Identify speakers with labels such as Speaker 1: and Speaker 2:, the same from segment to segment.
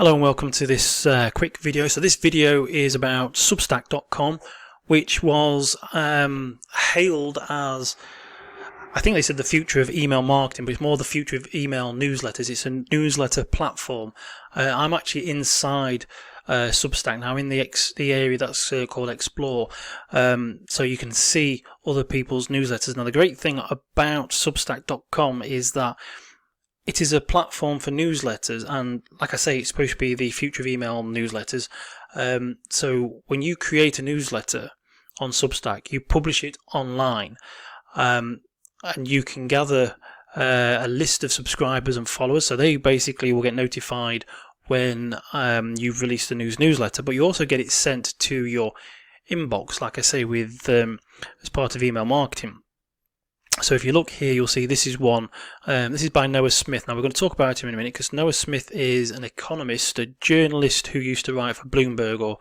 Speaker 1: Hello and welcome to this quick video. So this video is about Substack.com, which was hailed as, I think they said the future of email marketing, but it's more the future of email newsletters. It's a newsletter platform. I'm actually inside Substack now, in the area that's called Explore, so you can see other people's newsletters. Now the great thing about Substack.com is that it is a platform for newsletters, and like I say, it's supposed to be the future of email newsletters. So when you create a newsletter on Substack, you publish it online, and you can gather a list of subscribers and followers. So they basically will get notified when you've released a newsletter, but you also get it sent to your inbox, like I say, with as part of email marketing. So if you look here, you'll see this is one. This is by Noah Smith. Now we're going to talk about him in a minute, because Noah Smith is an economist, a journalist who used to write for Bloomberg, or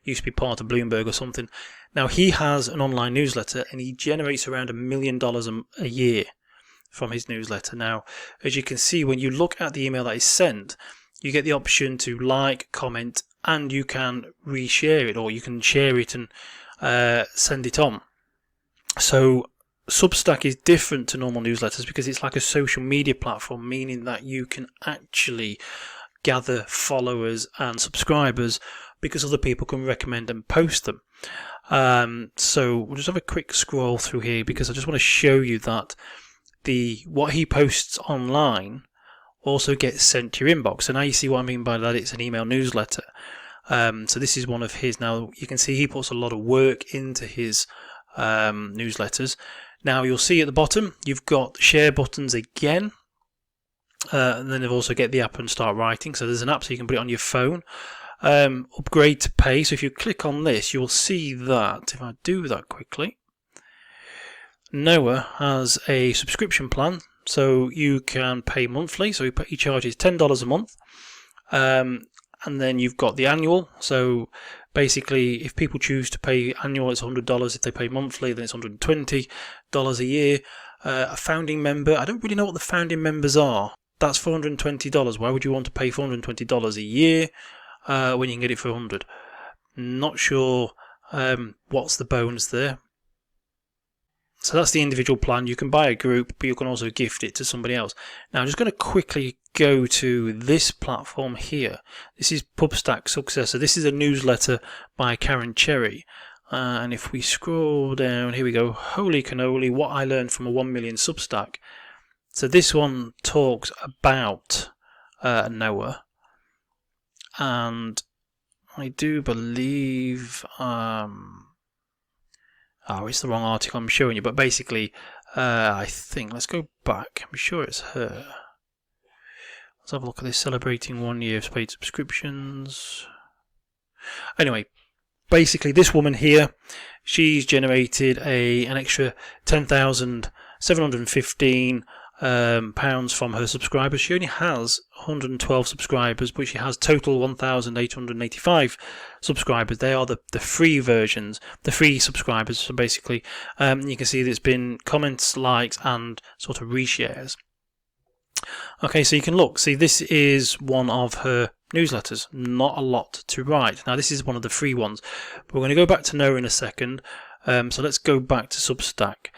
Speaker 1: used to be part of Bloomberg or something. Now he has an online newsletter, and he generates around $1 million a year from his newsletter. Now, as you can see, when you look at the email that is sent, you get the option to like, comment, and you can reshare it, or you can share it and send it on. So Substack is different to normal newsletters because it's like a social media platform, meaning that you can actually gather followers and subscribers because other people can recommend and post them. So we'll just have a quick scroll through here, because I just want to show you that what he posts online also gets sent to your inbox. So now you see what I mean by that. It's an email newsletter. So this is one of his. Now you can see he puts a lot of work into his newsletters. Now you'll see at the bottom you've got share buttons again, and then they've also get the app and start writing. So there's an app so you can put it on your phone. Upgrade to pay. So if you click on this, you'll see that if I do that quickly, Noah has a subscription plan, so you can pay monthly. So he charges $10 a month, and then you've got the annual. So basically, if people choose to pay annual, it's $100. If they pay monthly, then it's $120 a year. A founding member, I don't really know what the founding members are. That's $420. Why would you want to pay $420 a year when you can get it for $100? Not sure what's the bonus there. So that's the individual plan. You can buy a group, but you can also gift it to somebody else. Now I'm just going to quickly go to this platform here. This is Substack Successor. This is a newsletter by Karen Cherry. And if we scroll down, here we go. Holy cannoli, what I learned from a 1 million Substack. So this one talks about Noah. And I do believe... it's the wrong article I'm showing you, but basically, I think, let's go back. I'm sure it's her. Let's have a look at this, celebrating 1 year of paid subscriptions. Anyway, basically this woman here, she's generated an extra £10,715 pounds from her subscribers. She only has 112 subscribers, but she has total 1,885 subscribers. They are the free versions, the free subscribers. So basically, you can see there's been comments, likes, and sort of reshares. Okay, so you can look. See, this is one of her newsletters. Not a lot to write. Now, this is one of the free ones. But we're going to go back to Noah in a second. So let's go back to Substack.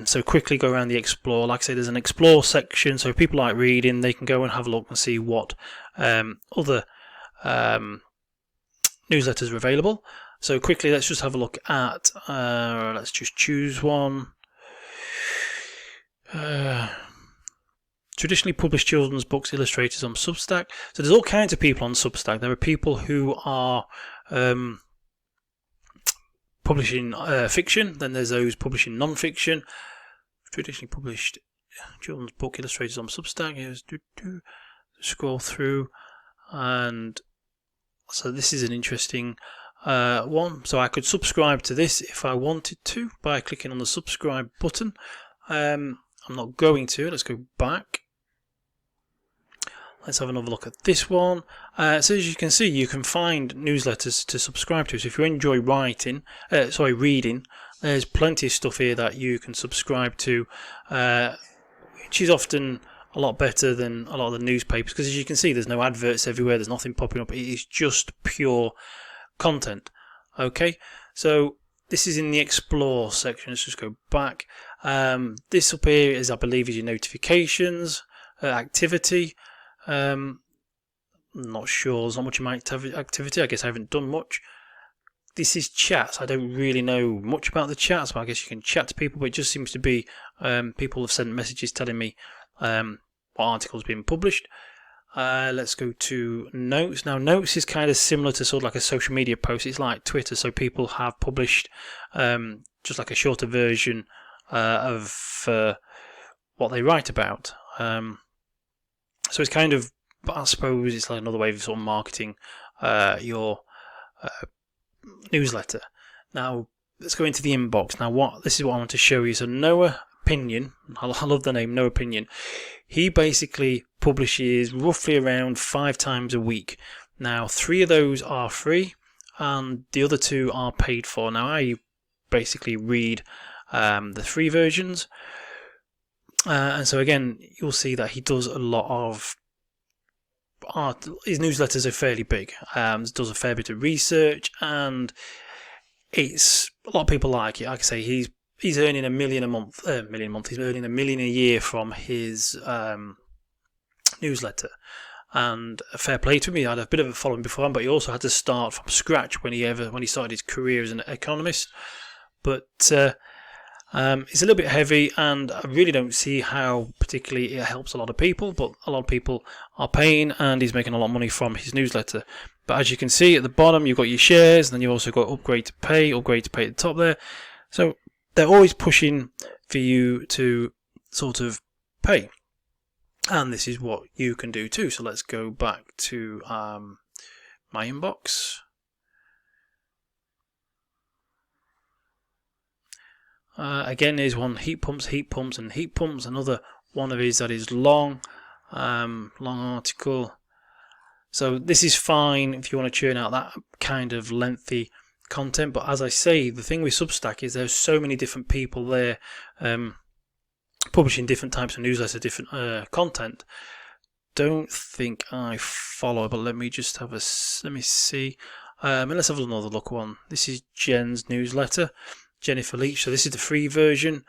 Speaker 1: So quickly go around the Explore. Like I say, there's an Explore section, so if people like reading, they can go and have a look and see what other newsletters are available. So quickly, let's just have a look at, let's just choose one. Traditionally published children's books, illustrators on Substack. So there's all kinds of people on Substack. There are people who are publishing fiction, then there's those publishing non-fiction. Traditionally published children's book illustrators on Substack. Here's scroll through, and so this is an interesting one. So I could subscribe to this if I wanted to by clicking on the subscribe button. I'm not going to. Let's go back. Let's have another look at this one. So as you can see, you can find newsletters to subscribe to. So if you enjoy reading, there's plenty of stuff here that you can subscribe to, which is often a lot better than a lot of the newspapers, because as you can see, there's no adverts everywhere, there's nothing popping up, it is just pure content. Okay, so this is in the explore section. Let's just go back. This up here is, I believe, is your notifications, activity. I'm not sure, there's not much in my activity, I guess I haven't done much. This is chats. I don't really know much about the chats, but I guess you can chat to people, but it just seems to be people have sent messages telling me what articles been published. Let's go to notes. Now, notes is kind of similar to sort of like a social media post. It's like Twitter, so people have published just like a shorter version of what they write about. So it's kind of, I suppose, it's like another way of sort of marketing your newsletter. Now, let's go into the inbox. Now, this is what I want to show you. So, Noah Opinion, I love the name, Noah Opinion. He basically publishes roughly around 5 times a week. Now, 3 of those are free, and the other 2 are paid for. Now, I basically read the free versions, and so again, you'll see that he does a lot of art. His newsletters are fairly big. Does a fair bit of research, and it's a lot of people like it. Like I say, he's earning $1 million a month. He's earning $1 million a year from his newsletter, and a fair play to him. He had a bit of a following before, but he also had to start from scratch when he started his career as an economist. But it's a little bit heavy, and I really don't see how particularly it helps a lot of people, but a lot of people are paying, and he's making a lot of money from his newsletter. But as you can see at the bottom, you've got your shares, and then you've also got upgrade to pay at the top there. So they're always pushing for you to sort of pay. And this is what you can do too. So let's go back to my inbox. Again, there's one heat pumps, and heat pumps. Another one of his that is long article. So this is fine if you want to churn out that kind of lengthy content. But as I say, the thing with Substack is there's so many different people there publishing different types of newsletters, different content. Don't think I follow, but let me just let me see. And let's have another look one. This is Jen's newsletter. Jennifer Leach. So this is the free version.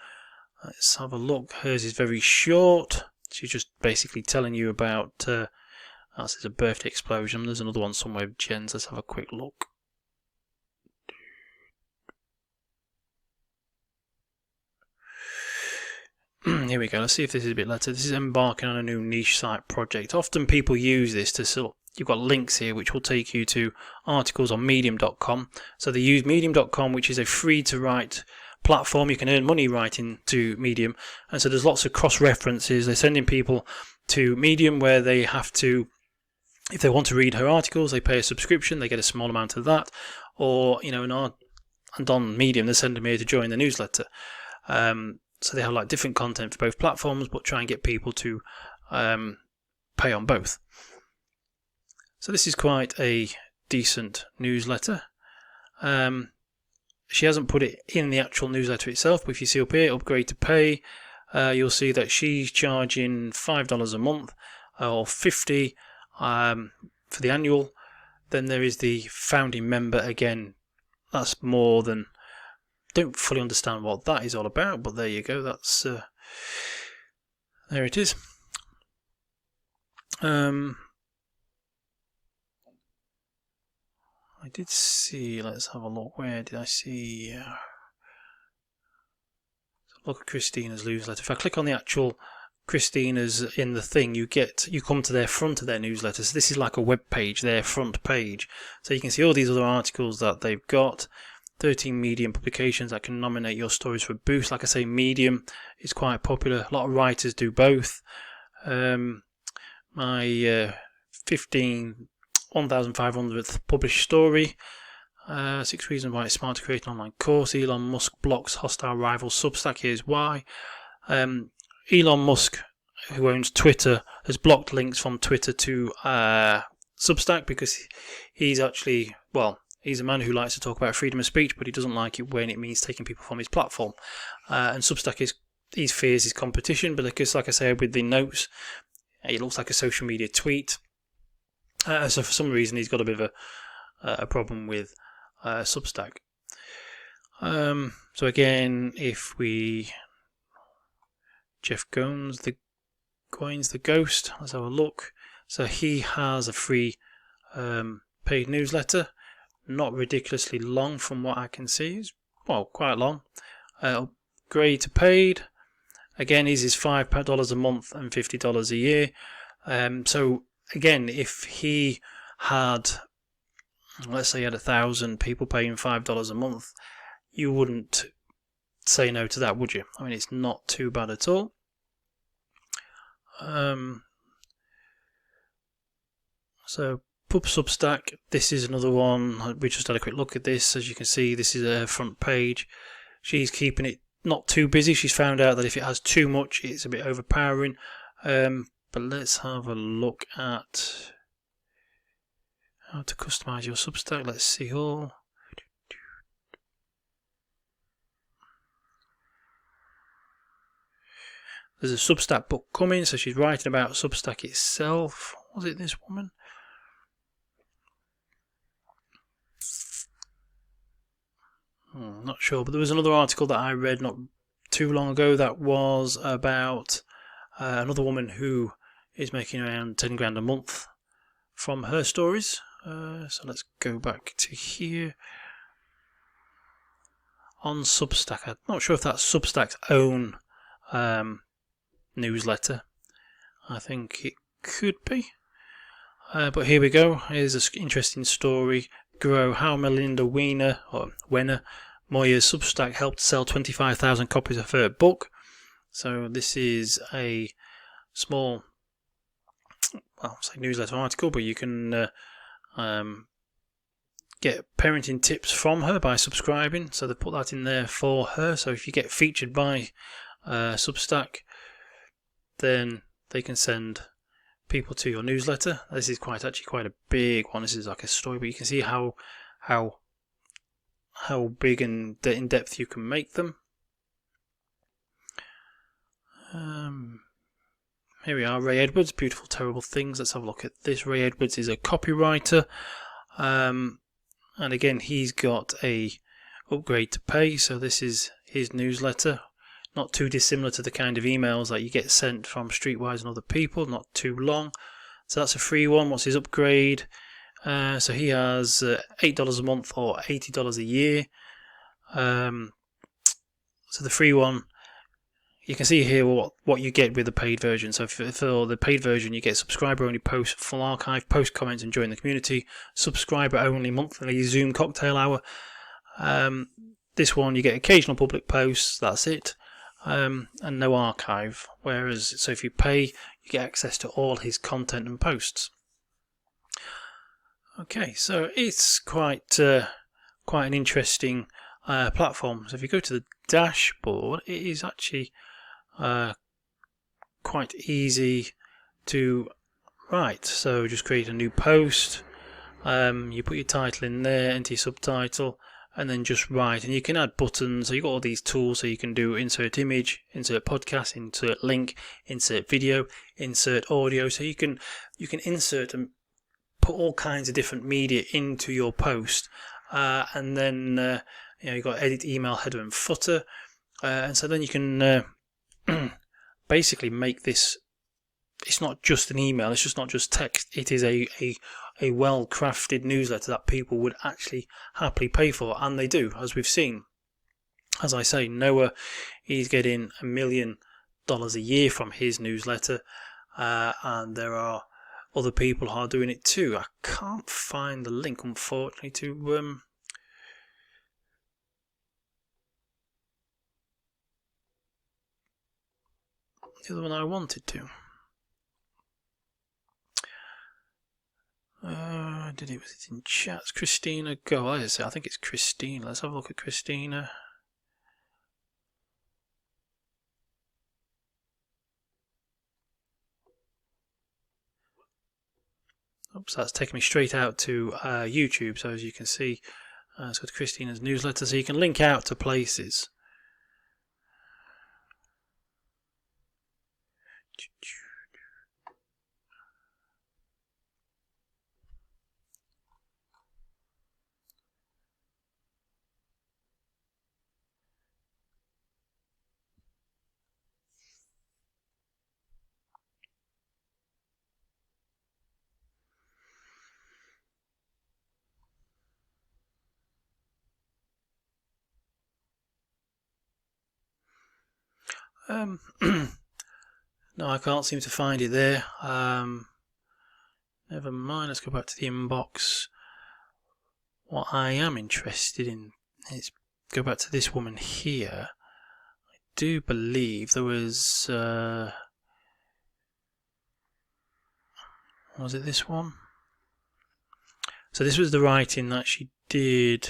Speaker 1: Let's have a look. Hers is very short. She's just basically telling you about this is a birthday explosion. There's another one somewhere of Jen's. Let's have a quick look. Here we go. Let's see if this is a bit later. This is embarking on a new niche site project. Often people use this to you've got links here which will take you to articles on medium.com. So they use medium.com, which is a free to write platform. You can earn money writing to Medium, and so there's lots of cross references. They're sending people to Medium where they have to, if they want to read her articles, they pay a subscription, they get a small amount of that, or and on Medium they're sending me to join the newsletter. So they have like different content for both platforms, but try and get people to pay on both. So this is quite a decent newsletter. She hasn't put it in the actual newsletter itself, but if you see up here, upgrade to pay, you'll see that she's charging $5 a month or $50 for the annual. Then there is the founding member. Again, that's more than, don't fully understand what that is all about, but there you go. That's there it is. I did see, let's have a look, where did I see, look at Christina's newsletter. If I click on the actual Christina's in the thing, you come to their front of their newsletter. So this is like a web page, their front page. So you can see all these other articles that they've got. 13 Medium publications that can nominate your stories for a boost. Like I say, Medium is quite popular. A lot of writers do both. My 1,500th published story. 6 reasons why it's smart to create an online course. Elon Musk blocks hostile rival Substack. Here's why. Elon Musk, who owns Twitter, has blocked links from Twitter to Substack because he's actually, he's a man who likes to talk about freedom of speech, but he doesn't like it when it means taking people from his platform. And Substack is he fears his competition, but because, like I say, with the notes, it looks like a social media tweet. So for some reason, he's got a bit of a problem with Substack. So again, if we Jeff Goins, the Ghost, let's have a look. So he has a free paid newsletter, not ridiculously long from what I can see. It's, well, quite long. Upgrade to paid. Again, his is $5 a month and $50 a year. So again, if he had, let's say, he had 1,000 people paying $5 a month, you wouldn't say no to that, would you? I mean, it's not too bad at all. So Pub Substack, this is another one. We just had a quick look at this. As you can see, this is her front page. She's keeping it not too busy. She's found out that if it has too much, it's a bit overpowering. But let's have a look at how to customize your Substack. Let's see all. There's a Substack book coming, so she's writing about Substack itself. Was it this woman? Not sure, but there was another article that I read not too long ago that was about another woman who is making around 10 grand a month from her stories. So let's go back to here. On Substack, I'm not sure if that's Substack's own newsletter. I think it could be. But here we go. Here's an interesting story. Grow how Melinda Wenner Moya's Substack helped sell 25,000 copies of her book. So this is a small, well, say newsletter article, but you can get parenting tips from her by subscribing. So they put that in there for her. So if you get featured by Substack, then they can send people to your newsletter. This is actually quite a big one. This is like a story, but you can see how big and in depth you can make them. Here we are, Ray Edwards, Beautiful Terrible Things. Let's have a look at this. Ray Edwards is a copywriter, and again he's got a upgrade to pay. So this is his newsletter. Not too dissimilar to the kind of emails that you get sent from Streetwise and other people, not too long. So that's a free one. What's his upgrade? So he has $8 a month or $80 a year. So the free one, you can see here what you get with the paid version. So for the paid version, you get subscriber-only posts, full archive, post comments and join the community, subscriber-only monthly Zoom cocktail hour. This one, you get occasional public posts, that's it. And no archive. Whereas, so if you pay, you get access to all his content and posts. Okay, so it's quite an interesting platform. So if you go to the dashboard, it is actually quite easy to write. So just create a new post. You put your title in there, enter your subtitle, and then just write. And you can add buttons. So you've got all these tools, so you can do insert image, insert podcast, insert link, insert video, insert audio. So you can insert and put all kinds of different media into your post, and then you've got edit, email, header and footer, and so then you can basically make this. It's not just an email. It's just not just text. It is a well-crafted newsletter that people would actually happily pay for, and they do, as we've seen. As I say, Noah is getting $1 million a year from his newsletter, and there are other people who are doing it too. I can't find the link, unfortunately, to the other one I wanted to. Was it in chats? Christina, go. I think it's Christina. Let's have a look at Christina. Oops, that's taken me straight out to YouTube. So as you can see, it's got Christina's newsletter, so you can link out to places. No, I can't seem to find it there. Never mind, let's go back to the inbox. What I am interested in is go back to this woman here. I do believe there was was it this one? So this was the writing that she did.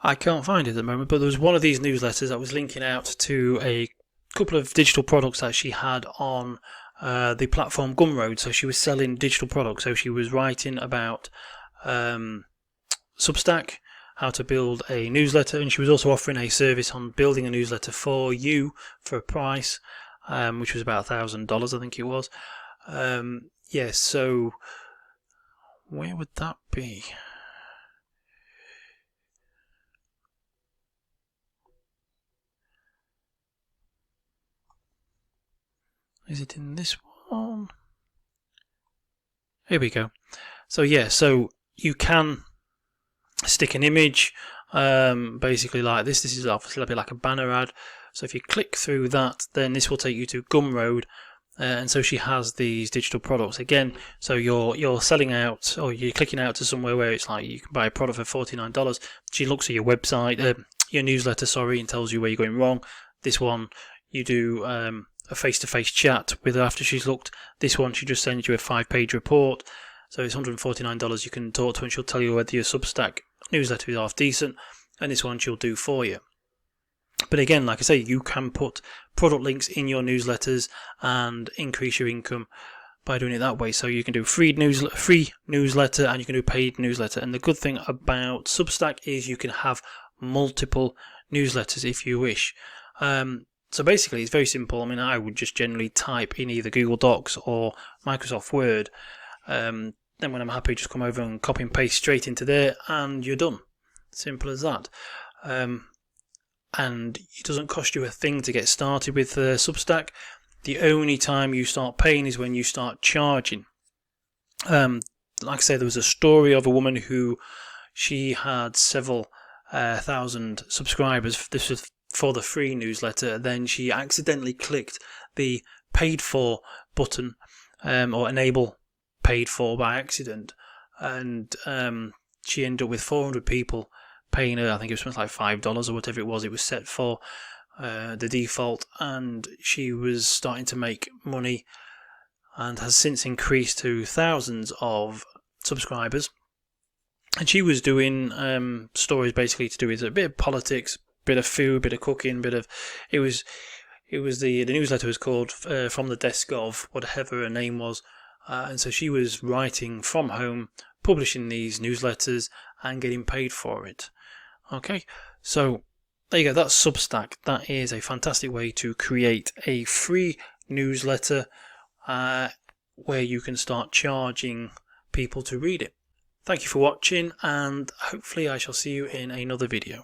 Speaker 1: I can't find it at the moment, but there was one of these newsletters that was linking out to a couple of digital products that she had on the platform Gumroad. So she was selling digital products. So she was writing about Substack, how to build a newsletter, and she was also offering a service on building a newsletter for you for a price, which was about $1,000, I think it was. Yes, so where would that be? Is it in this one? Here we go. So yeah, so you can stick an image, basically like this. This is obviously a bit like a banner ad. So if you click through that, then this will take you to Gumroad. And so she has these digital products again. So you're selling out, or you're clicking out to somewhere where it's like you can buy a product for $49. She looks at your website, your newsletter, sorry, and tells you where you're going wrong. This one, you do a face-to-face chat with her after she's looked. This one, she just sends you a 5-page report. So it's $149. You can talk to her and she'll tell you whether your Substack newsletter is half decent. And this one she'll do for you. But again, like I say, you can put product links in your newsletters and increase your income by doing it that way. So you can do free newsletter and you can do paid newsletter. And the good thing about Substack is you can have multiple newsletters if you wish. So basically, it's very simple. I mean, I would just generally type in either Google Docs or Microsoft Word. Then when I'm happy, just come over and copy and paste straight into there, and you're done. Simple as that. And it doesn't cost you a thing to get started with Substack. The only time you start paying is when you start charging. Like I say, there was a story of a woman who she had several thousand subscribers. This was for the free newsletter. Then she accidentally clicked the paid for button, or enable paid for by accident, and she ended up with 400 people paying her. I think it was something like $5 or whatever it was set for, the default, and she was starting to make money and has since increased to thousands of subscribers. And she was doing stories basically to do with a bit of politics, bit of food, bit of cooking, it was the newsletter was called From the Desk of whatever her name was, and so she was writing from home, publishing these newsletters and getting paid for it. Okay, so there you go, that's Substack. That is a fantastic way to create a free newsletter where you can start charging people to read it. Thank you for watching, and hopefully I shall see you in another video.